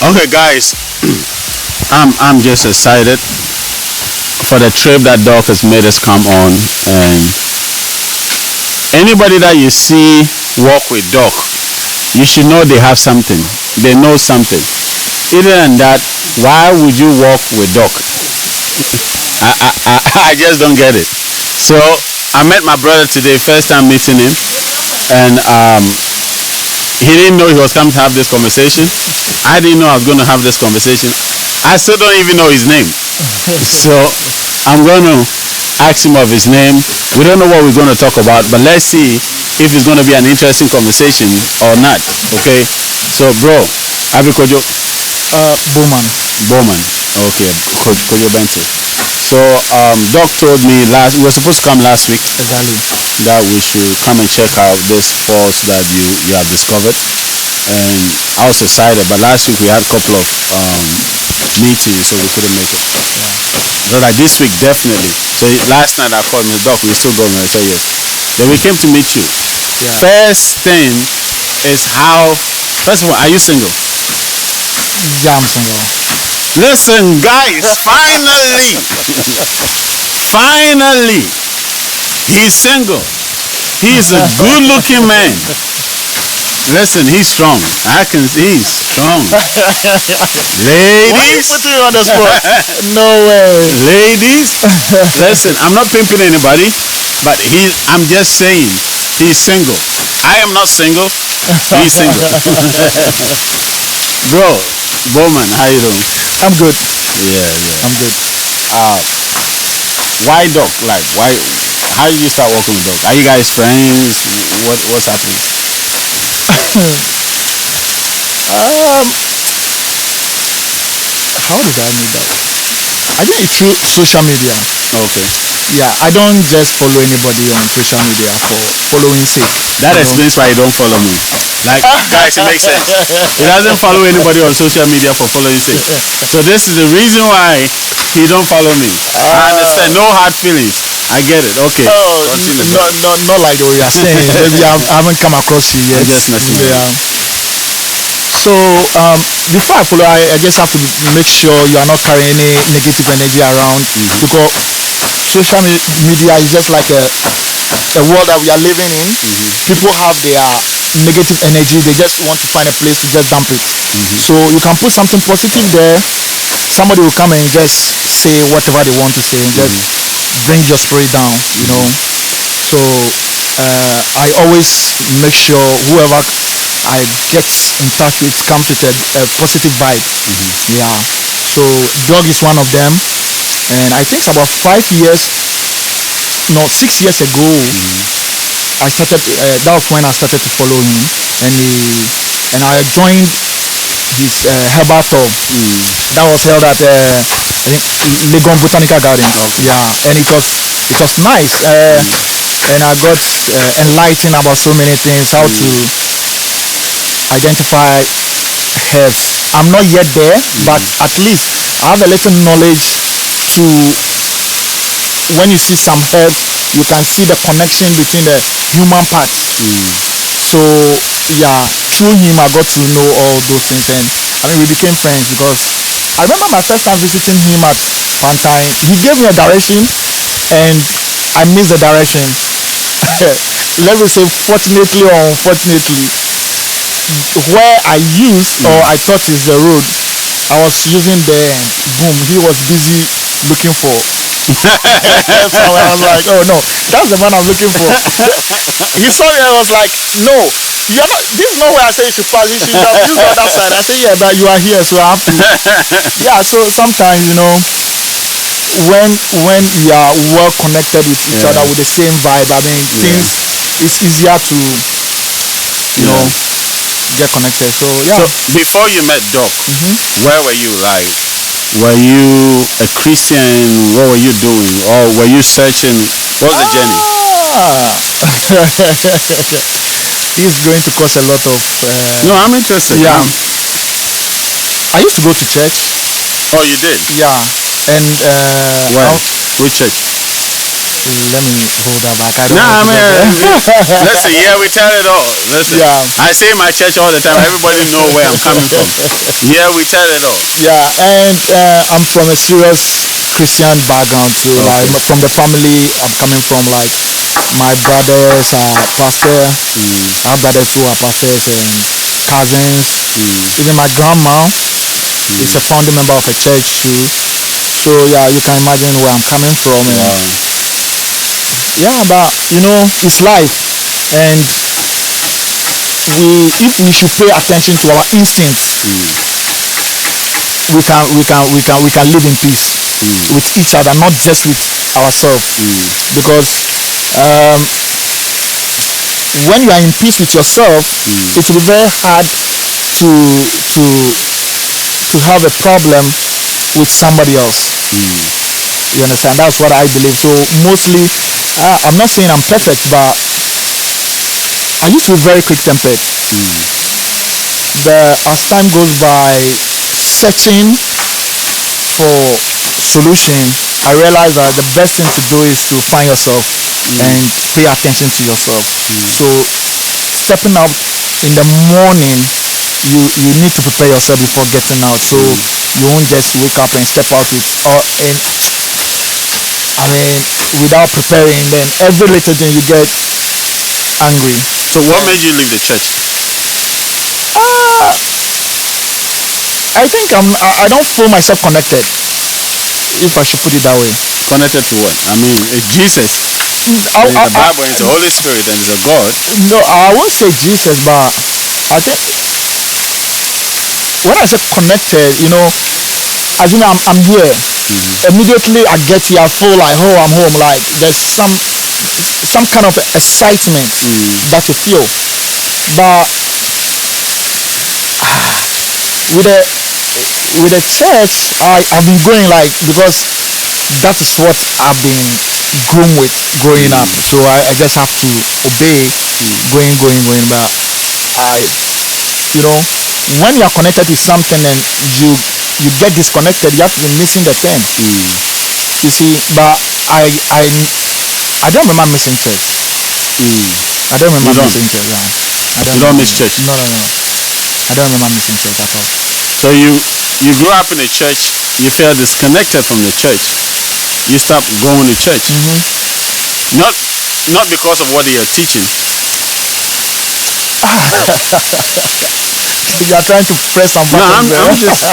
Okay, guys, I'm just excited for the trip that Doc has made us come on, and anybody that you see walk with Doc, you should know they have something. They know something. Other than that, why would you walk with Doc? I just don't get it. So I met my brother today, first time meeting him, and he didn't know he was coming to have this conversation. I didn't know I was going to have this conversation. I still don't even know his name. So I'm going to ask him of his name. We don't know what we're going to talk about, but let's see if it's going to be an interesting conversation or not. Okay? So, bro, Abikojo. Bowman. Bowman. Okay, Kojo Bento. So, Doc told me we were supposed to come last week. Exactly. That we should come and check out this falls that you have discovered. And I was excited, but last week we had a couple of meetings, so we couldn't make it. Yeah. So like this week, definitely. So last night I called him, Doc, we're still going. I said yes. Then we came to meet you. Yeah. First thing is first of all, are you single? Yeah, I'm single. Listen, guys, finally, he's single. He's a good-looking man. Listen, he's strong. He's strong. Ladies. Why are you putting you on the spot? No way. Ladies, listen, I'm not pimping anybody, but I'm just saying, he's single. I am not single. He's single. Bro, Bowman, how you doing? I'm good. Yeah. I'm good. Why Doc? Like, why? How did you start working with Doc? Are you guys friends? What's happening? How did I meet that? I think it's through social media. Okay. Yeah, I don't just follow anybody on social media for following sake. That explains why you don't follow me. Like, guys, it makes sense. He doesn't follow anybody on social media for following sake. So this is the reason why he don't follow me. I understand. No hard feelings. I get it. Okay. Not like the way you're saying. Maybe I haven't come across you yet. I'm just messing with you. So before I follow, I just have to make sure you are not carrying any negative energy around, because social media is just like a world that we are living in. People have their negative energy. They just want to find a place to just dump it. So you can put something positive there. Somebody will come and just say whatever they want to say and just bring your spirit down, you know. So I always make sure whoever I get in touch with comes with a positive vibe. Yeah. So Dog is one of them, and I think it's about 6 years ago. I started. That was when I started to follow him, and I joined his herbal tour that was held at I think Legon Botanical Garden. Okay. Yeah, and it was nice, and I got enlightened about so many things, how to identify herbs. I'm not yet there, but at least I have a little knowledge to. When you see some herb, you can see the connection between the human parts. So yeah, through him I got to know all those things, and I mean we became friends, because I remember my first time visiting him at one time. He gave me a direction and I missed the direction. Let me say, fortunately or unfortunately, where I used or I thought is the road, I was using there, and boom, he was busy looking for. So I was like, oh no, that's the man I'm looking for. He saw me and was like, no, you're not, this is not where I say you should pass, you should have used the other side. I said, yeah, but you are here, so I have to. Yeah, so sometimes, you know, when we are well connected with each other with the same vibe, I mean, things, it's easier to, you know, get connected. So yeah. So before you met Doc, where were you? Like, were you a Christian? What were you doing? Or were you searching? What was the journey? This is going to cause a lot of. No, I'm interested. Yeah. I used to go to church. Oh, you did? Yeah, and where? Which church? Let me hold that back. I don't Nah, want to man. go there. Listen, yeah, we tell it all. Listen, Yeah. I say in my church all the time. Everybody know where I'm coming from. Yeah, we tell it all. Yeah, and I'm from a serious Christian background, so like from the family I'm coming from, like my brothers are pastor, I have brothers who are pastors and cousins. Even my grandma is a founding member of a church too. So yeah, you can imagine where I'm coming from. And yeah, but you know, it's life, and if we should pay attention to our instincts, we can live in peace with each other, not just with ourselves. Because when you are in peace with yourself, it will be very hard to have a problem with somebody else. You understand? That's what I believe. So mostly, I'm not saying I'm perfect, but I used to be very quick-tempered. As time goes by, searching for solution, I realized that the best thing to do is to find yourself and pay attention to yourself. So stepping out in the morning, you need to prepare yourself before getting out. So you won't just wake up and step out without preparing. Then every little thing you get angry. So what made you leave the church? I think I don't feel myself connected, if I should put it that way. Connected to what? I mean, Jesus. The Bible, it's the Holy Spirit, and it's a God. No, I won't say Jesus, but I think when I say connected, you know, as you know, I'm here. Immediately I get here, I feel like, oh, I'm home. Like there's some kind of excitement that you feel. But with the church, I've been going like, because that is what I've been groomed with growing up. So I just have to obey, going. But you know, when you are connected to something and you get disconnected, you have to be missing the thing. You see, but I don't remember missing church. I don't remember missing church. Yeah. You don't miss church? No. I don't remember missing church at all. So you grew up in a church, you felt disconnected from the church. You stopped going to church. Not because of what they are teaching. You are trying to press some buttons. No, I'm just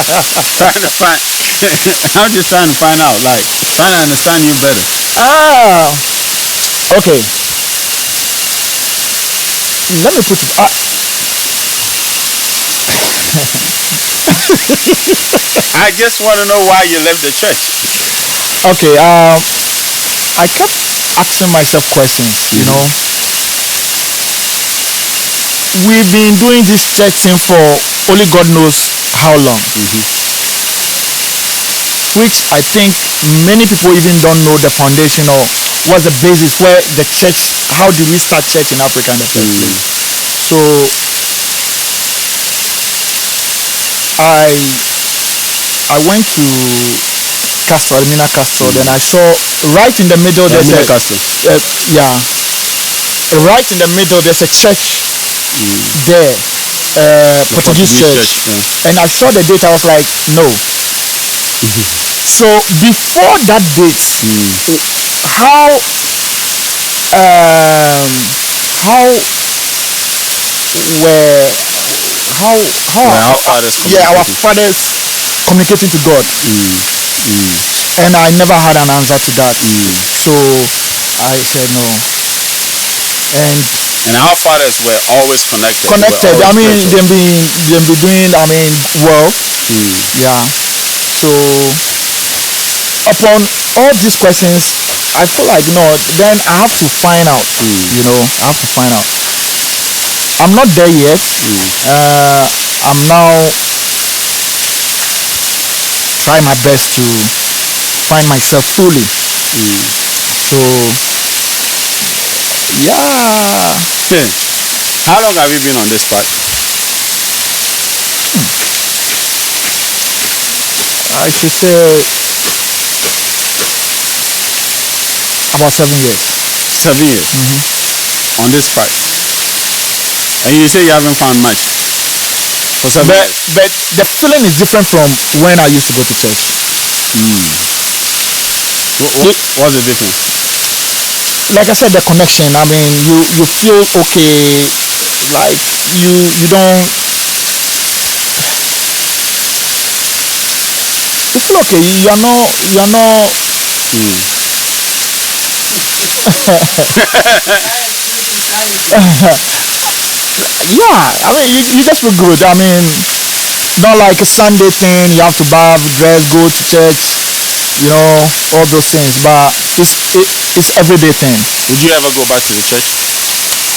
trying to find. I'm just trying to find out, like, trying to understand you better. Okay. Let me put it. I just want to know why you left the church. Okay. I kept asking myself questions. You know, we've been doing this church thing for only God knows how long. Which I think many people even don't know the foundation or what's the basis where the church, how did we start church in Africa in the first place. So I went to Elmina Castle, then I saw right in the middle there's right in the middle there's a church there, Portuguese church. And I saw the date, I was like, no. So before that date, how our fathers communicating to God. And I never had an answer to that. So I said no. And our fathers were always connected. I mean, them be doing, well. Yeah. So upon all these questions, I feel like, no, then I have to find out. You know, I have to find out. I'm not there yet. I'm now trying my best to find myself fully. So yeah. How long have you been on this part? I should say About 7 years. 7 years. On this part. And you say you haven't found much for 7 years. But the feeling is different from when I used to go to church. What's the difference? Like I said, the connection. I mean, you feel okay. Like you don't. You feel okay. You're not. Yeah, I mean, you just feel good. I mean, not like a Sunday thing. You have to bath, dress, go to church. You know, all those things. But it's everyday thing. Would you ever go back to the church?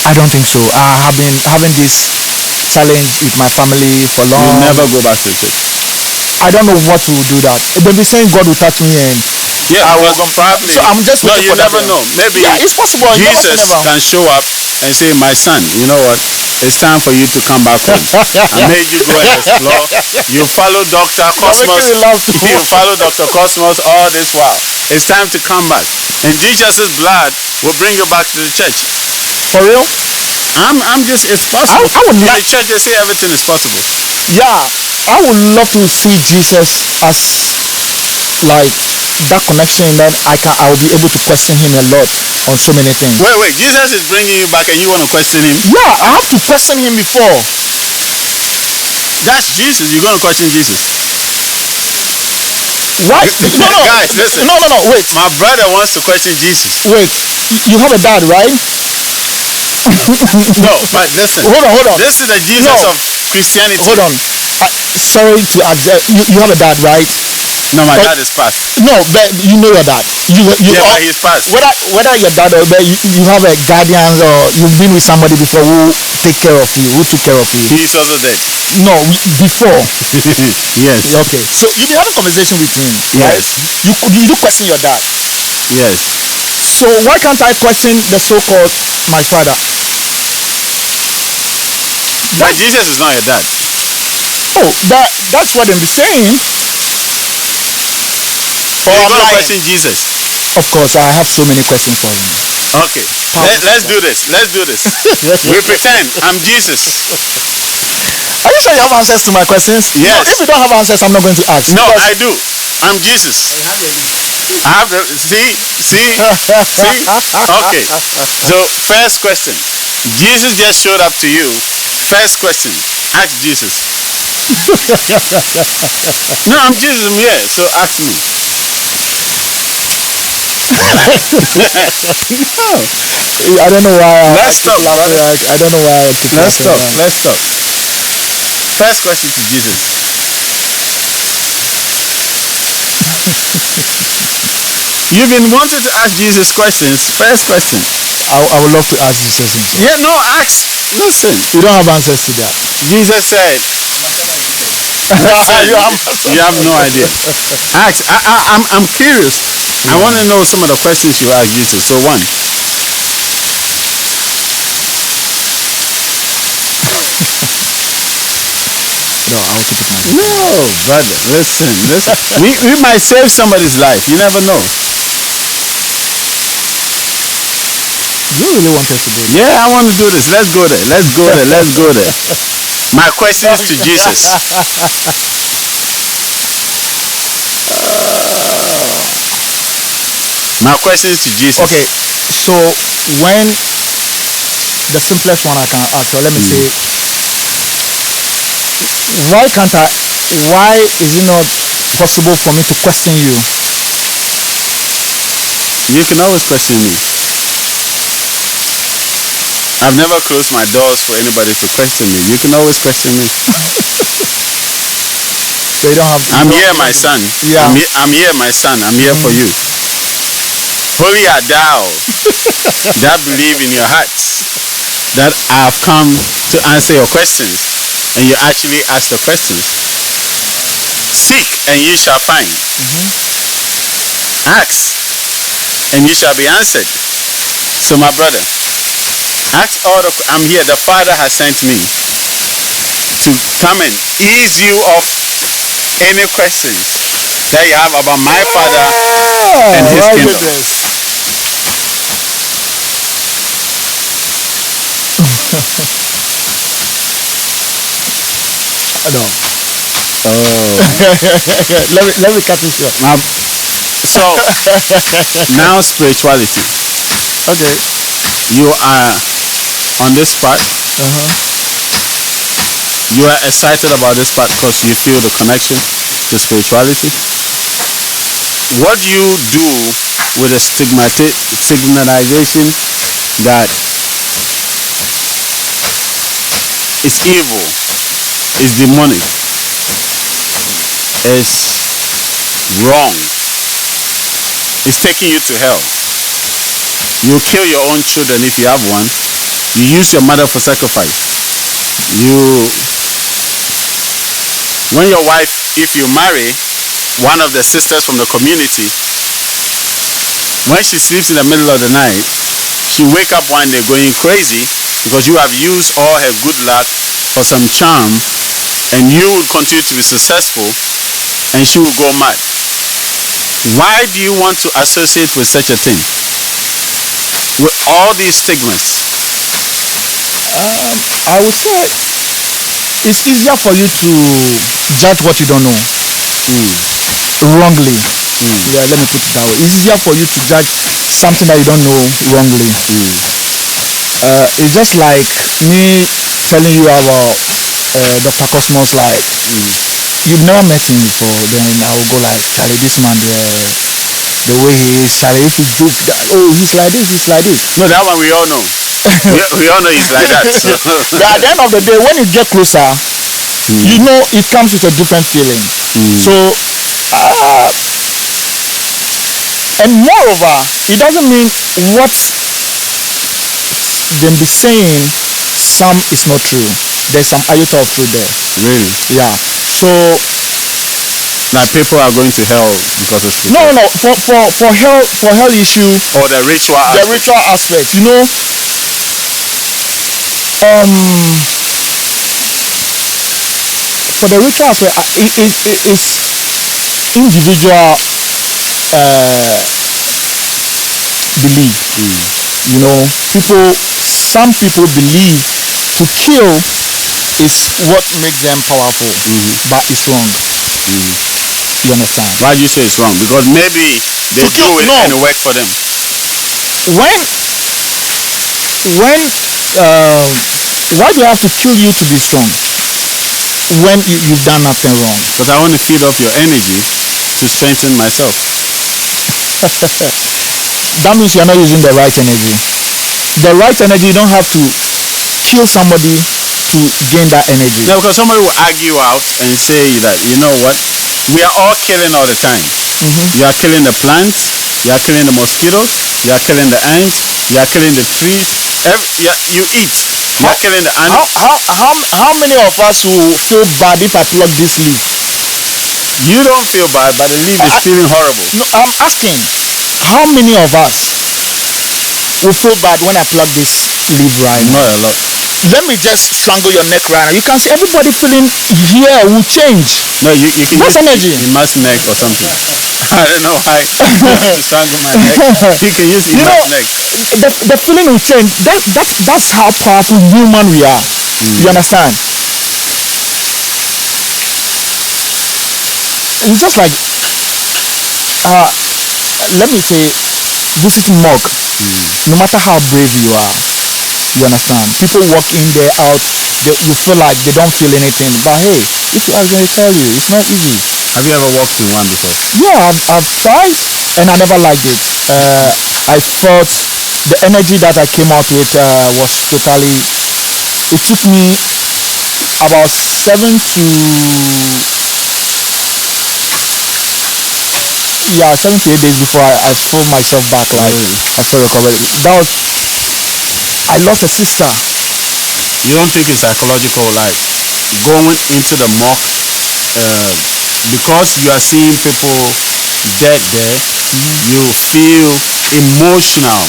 I don't think so. I have been having this challenge with my family for long. You never go back to the church. I don't know what will do that. They'll be saying God will touch me and I will probably. So I'm just no, waiting you for that never day. know. Maybe it's possible. Jesus can show up and say, "My son, you know what? It's time for you to come back home. I made you go and explore. You follow Dr. Cosmos. You follow Dr. Cosmos all this while. It's time to come back. And Jesus' blood will bring you back to the church." For real? I'm just, it's possible. I would In like, the church, they say everything is possible. yeah, I would love to see Jesus as like that connection that I'll be able to question him a lot on so many things. Wait, Jesus is bringing you back and you want to question him? Yeah, I have to question him before. That's Jesus. You're going to question Jesus. What? No, Guys, listen. No, wait. My brother wants to question Jesus. Wait, you have a dad, right? No, but listen. Hold on. This is the Jesus of Christianity. Hold on. Sorry to ask. You have a dad, right? No, my dad is passed. No, but you know your dad. But he's passed. Whether your dad or you have a guardian or you've been with somebody before who take care of you, who took care of you. He's also dead. No, before. Yes. Okay. So you been having a conversation with him, right? Yes. You do question your dad. Yes. So why can't I question the so-called my father? But Jesus is not your dad. Oh, that's what I'm saying. You're going to question Jesus. Of course, I have so many questions for him. Okay. Let's do this. We pretend I'm Jesus. Are you sure you have answers to my questions? Yes. No, if you don't have answers, I'm not going to ask. No, I do. I'm Jesus. I have the, see? Okay. So, first question. Jesus just showed up to you. First question. Ask Jesus. No, I'm Jesus. I'm here. So, ask me. I don't know why. Let's stop. I don't know why. Let's stop. First question to Jesus. You've been wanting to ask Jesus questions. First question. I would love to ask Jesus himself. Yeah, no, ask. Listen. You don't have answers to that. Jesus said. You have no idea. Ask. I'm curious. I want to know some of the questions you ask Jesus. So one. No, I'll keep it myself. No, brother. Listen. We might save somebody's life. You never know. You really want us to do this? Yeah, I want to do this. Let's go there. My question is to Jesus. My question is to Jesus. Okay, so when the simplest one I can ask, or let me say, why is it not possible for me to question you? You can always question me. I've never closed my doors for anybody to question me. You can always question me. So you don't have. I'm here, my son. Yeah. I'm here, my son. I'm here for you. Holy are thou that believe in your hearts that I have come to answer your questions, and you actually ask the questions. Seek and ye shall find. Ask and you shall be answered. So my brother, ask all I'm here. The Father has sent me to come and ease you of any questions that you have about my Father and his kingdom. No. Oh. let me cut it short. Now, so now spirituality. Okay. You are on this part. You are excited about this part because you feel the connection to spirituality. What do you do with the stigmatization that is evil, is demonic, is wrong, is taking you to hell? You kill your own children if you have one. You use your mother for sacrifice. When your wife, if you marry one of the sisters from the community, when she sleeps in the middle of the night, she wake up one day going crazy because you have used all her good luck for some charm, and you will continue to be successful and she will go mad. Why do you want to associate with such a thing? With all these stigmas? I would say it's easier for you to judge what you don't know wrongly. Yeah, let me put it that way. It's easier for you to judge something that you don't know wrongly. It's just like me telling you about Dr. Cosmos. Like you've never met him before, then I will go like, Charlie, this man, the way he is, Charlie, if you joke that, oh, he's like this, he's like this. No, that one we all know. we all know he's like that. So. But at the end of the day, when you get closer, you know it comes with a different feeling. So, and moreover, it doesn't mean what them be saying, some is not true. There's some iota of truth there. Really? Yeah. So, like people are going to hell because of spiritual. No. For hell issue. Or the ritual aspect. The ritual aspect. You know, for the ritual aspect, it's individual belief. You know, some people believe to kill is what makes them powerful, but it's wrong. You understand? Why do you say it's wrong? Because maybe they do it and it works for them. Why do I have to kill you to be strong when you've done nothing wrong? Because I want to feed off your energy to strengthen myself. That means you're not using the right energy. The right energy, you don't have to kill somebody to gain that energy. No, because somebody will argue out and say that, you know what, we are all killing all the time. You are killing the plants, you are killing the mosquitoes, you are killing the ants, you are killing the trees. You eat. You are killing the animals. How many of us will feel bad if I pluck this leaf? You don't feel bad, but the leaf is feeling horrible. No, I'm asking, how many of us will feel bad when I pluck this leaf right now? Not a lot. Let me just strangle your neck right now. You can see everybody feeling here will change. No, you can What's use energy? Ima's neck or something. I don't know why to strangle my neck. You can use Ima's neck. The feeling will change. That's how powerful human we are. You understand? It's just like let me say, visiting morgue. No matter how brave you are, you understand. People walk in there, out. You feel like they don't feel anything. But hey, if you ask them, they tell you it's not easy. Have you ever walked in one before? Yeah, I've tried, and I never liked it. I felt the energy that I came out with was totally. It took me about 7 to 8 days before I feel myself back. Like I feel recovered. I lost a sister. You don't think it's psychological, like going into the morgue because you are seeing people dead there? You feel emotional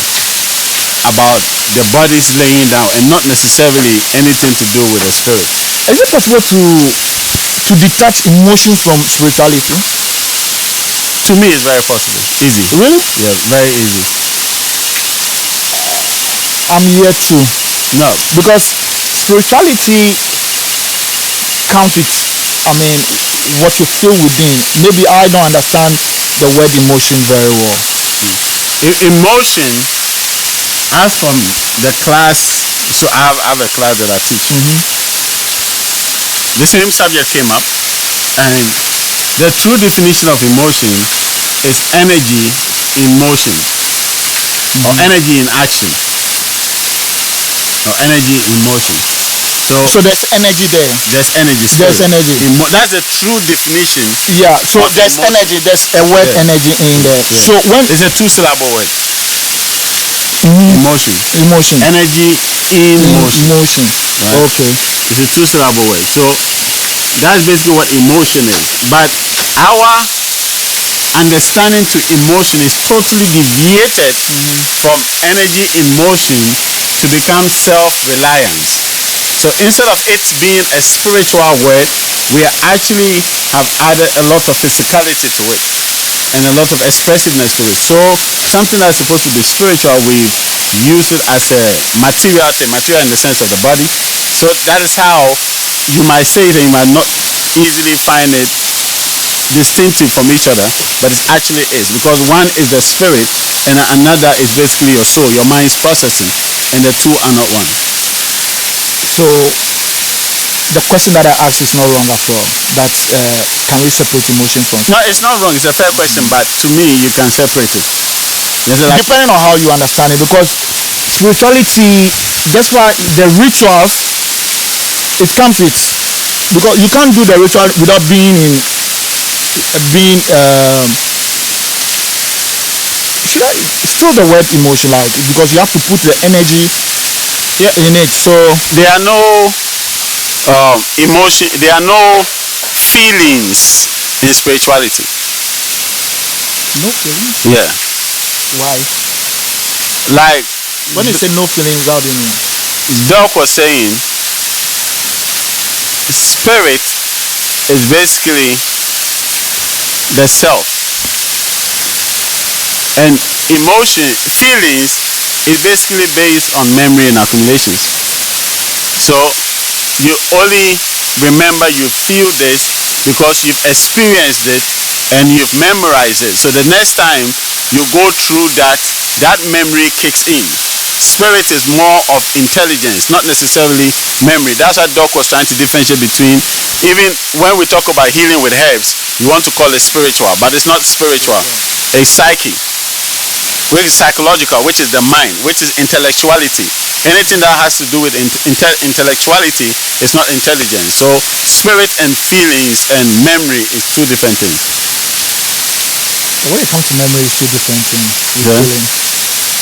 about the bodies laying down and not necessarily anything to do with the spirit. Is it possible to detach emotions from spirituality? To me, it's very possible. Easy. Really? Yeah, very easy. I'm here too. No. Because spirituality counts with, I mean, what you feel within. Maybe I don't understand the word emotion very well. Emotion, as from the class, so I have a class that I teach. The same subject came up, and the true definition of emotion is energy in motion, or energy in action, or energy in motion. So there's energy there. There's energy. There's energy. That's the true definition. Yeah. So there's emotion. energy. There's a word energy in there. Yeah. So when it's a two-syllable word. Emotion. Energy in motion. Right? Okay. It's a two-syllable word. So that's basically what emotion is. But our understanding to emotion is totally deviated from energy in motion to become self-reliance. So instead of it being a spiritual word, we actually have added a lot of physicality to it and a lot of expressiveness to it. So something that's supposed to be spiritual, we've used it as a material thing, material in the sense of the body. So that is how you might say it and you might not easily find it distinctive from each other, but it actually is, because one is the spirit and another is basically your soul, your mind's processing, and the two are not one. So the question that I asked is not wrong at all. That can we separate emotion from? No, it's not wrong. It's a fair question, but to me, you can separate it. Depending on how you understand it, because spirituality, that's why the rituals, it comes with, because you can't do the ritual without being in, should I still the word emotion, like, because you have to put the energy in it. So there are no emotion, there are no feelings in spirituality. No feelings? Yeah. Why? Like when you say no feelings, how do you mean? Doc was saying, spirit is basically the self, and emotion, feelings, is basically based on memory and accumulations. So you only remember, you feel this because you've experienced it and you've memorized it. So the next time you go through that, that memory kicks in. Spirit is more of intelligence, not necessarily memory. That's what Doc was trying to differentiate between. Even when we talk about healing with herbs, you want to call it spiritual, but it's not spiritual. It's psyche, which is psychological, which is the mind, which is intellectuality. Anything that has to do with intellectuality is not intelligence. So spirit and feelings and memory is two different things. When it comes to memory, it's two different things.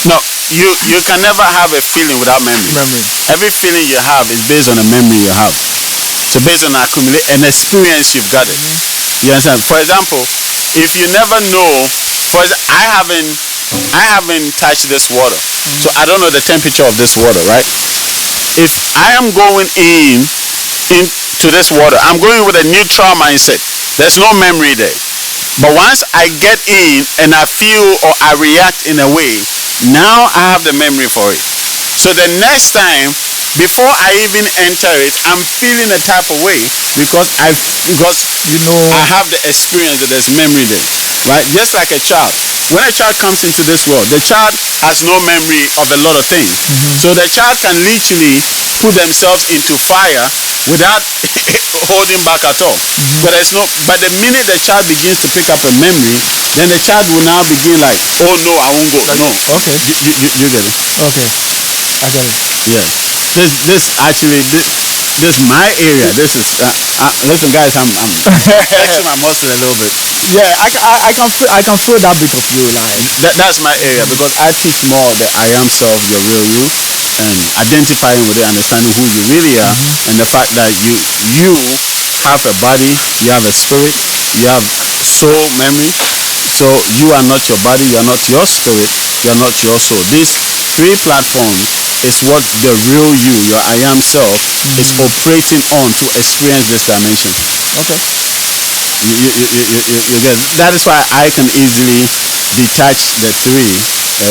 No, you can never have a feeling without memory. Every feeling you have is based on a memory you have. So based on an experience you've got it. You understand? For example, if you never know, I haven't touched this water, so I don't know the temperature of this water, right? If I am going into this water, I'm going with a neutral mindset. There's no memory there. But once I get in and I feel or I react in a way, now I have the memory for it. So the next time, before I even enter it, I'm feeling a type of way because you know I have the experience that there's memory there, right? Just like a child. When a child comes into this world, the child has no memory of a lot of things. So the child can literally put themselves into fire without holding back at all. But the minute the child begins to pick up a memory, then the child will now begin like, oh no, I won't go. No. Okay. You get it? Okay. I get it. Yeah. This is my area. This is listen, guys. I'm flexing my muscle a little bit. Yeah, I can feel that bit of you, like that's my area, because I teach more of the I am self, your real you, and identifying with it, understanding who you really are, and the fact that you have a body, you have a spirit, you have soul, memory. So you are not your body, you are not your spirit, you are not your soul. These three platforms is what the real you, your I am self, is operating on to experience this dimension. Okay. You get it? That is why I can easily detach the three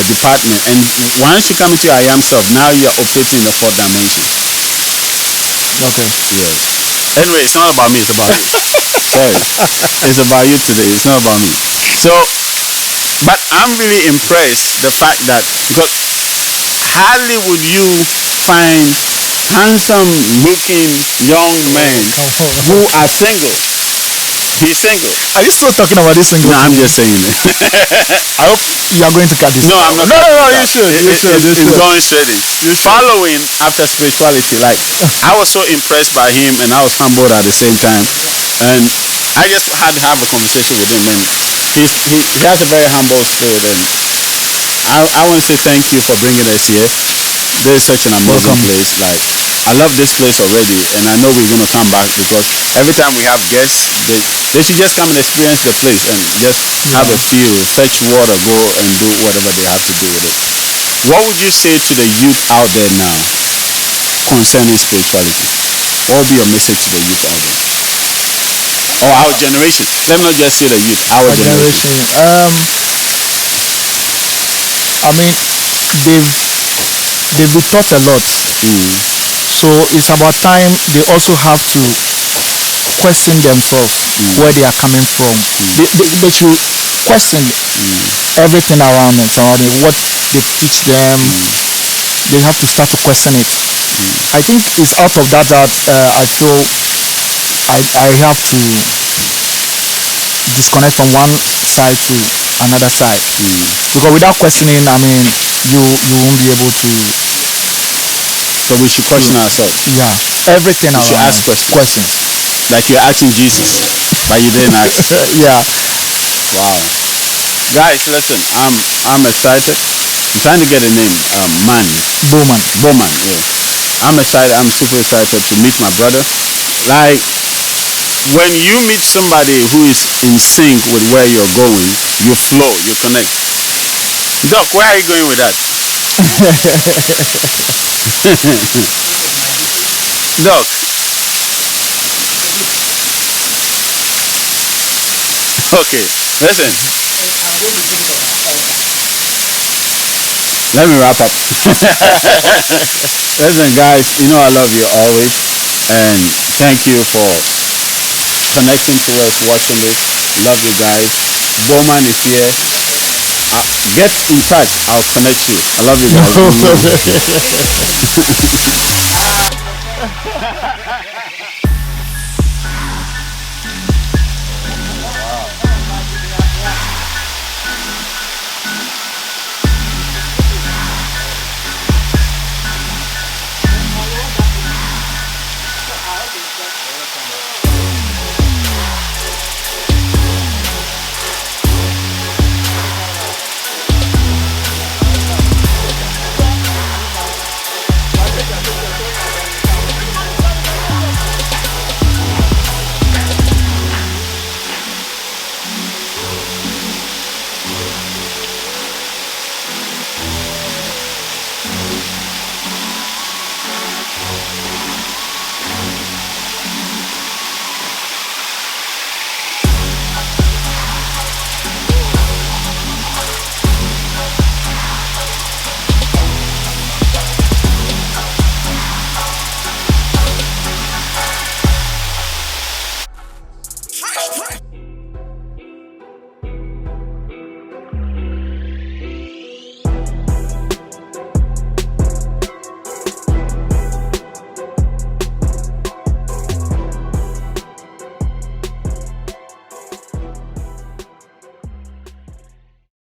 department. And once you come into your I am self, now you're operating in the fourth dimension. Okay. Yes. Anyway, it's not about me, it's about you. Sorry. It's about you today. It's not about me. So, but I'm really impressed the fact that, because hardly would you find handsome looking young men who are single. He's single. Are you still talking about this single? No, I'm just saying it. I hope you are going to cut this. No, I'm not. No, you should. It's going straight in. Following after spirituality, like I was so impressed by him and I was humbled at the same time. And I just had to have a conversation with him, and he has a very humble spirit. And I want to say thank you for bringing us here. This is such an amazing place. Like, I love this place already, and I know we're going to come back, because every time we have guests, they should just come and experience the place and just have a feel, fetch water, go and do whatever they have to do with it. What would you say to the youth out there now concerning spirituality? What would be your message to the youth out there? Or our generation? Let me not just say the youth, our generation. I mean, they've been taught a lot. So it's about time they also have to question themselves where they are coming from. They should question everything around them, what they teach them. They have to start to question it. I think it's out of that I feel I have to disconnect from one side to another side. Because without questioning, I mean, you won't be able to. So we should question ourselves. Yeah, everything. We should ask questions. Like you're asking Jesus, but you didn't ask. Yeah. Wow. Guys, listen. I'm excited. I'm trying to get a name. Bowman. Yeah. I'm excited. I'm super excited to meet my brother. Like, when you meet somebody who is in sync with where you're going, you flow, you connect. Doc, where are you going with that? Doc. Okay, listen. Let me wrap up. Listen, guys, you know I love you always, and thank you for connecting to us, watching this. Love you guys. Bowman is here. Get in touch. I'll connect you. I love you guys.